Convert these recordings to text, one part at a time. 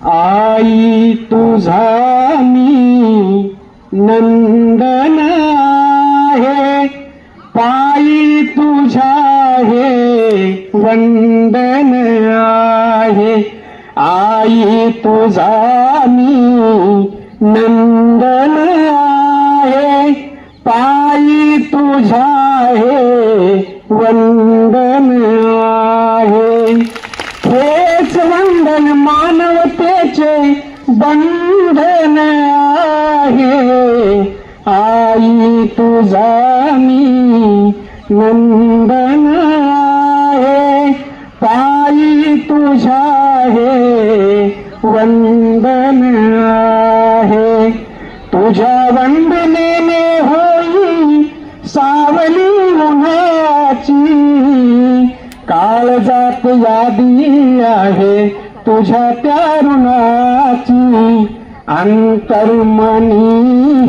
आई तुझा मी नंदन आहे, पायी तुझ्या हे वंदन आहे. आई तुझा मी नंदन आहे, पायी तुझ्या हे वंदन आहे. हेच वंदन मानवतेचे बंधन आहे. आई तुझा मी नंदन आहे, पायी तुझ्या हे वंदन आहे. तुझ्या वंदनेने होई सावली उन्हाची, काळजात यादी आहे तुझ्या त्या ऋणाची. अंतर्मनी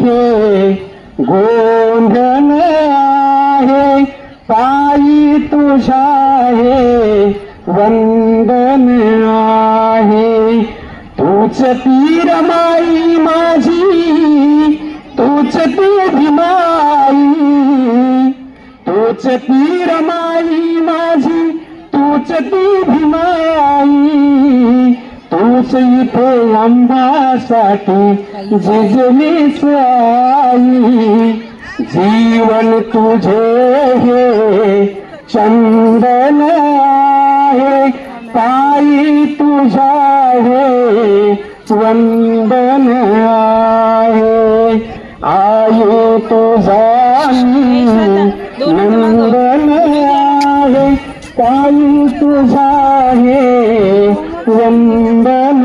हे गोंधन आहे, पायी तुझ्या हे वंदन आहे. तूच ती रमाई माझी, तूच ती भीमाई, तूच ती रमाई माझी, तूच ती भीमाई. तूच इथे आंबासाठी झिजलीस आई. जीवन तुझे हे चंदन आहे, पायी तुझ्या हे वंदन आहे. आई तुझा मी नंदन आहे, पायी तुझा हे वंदन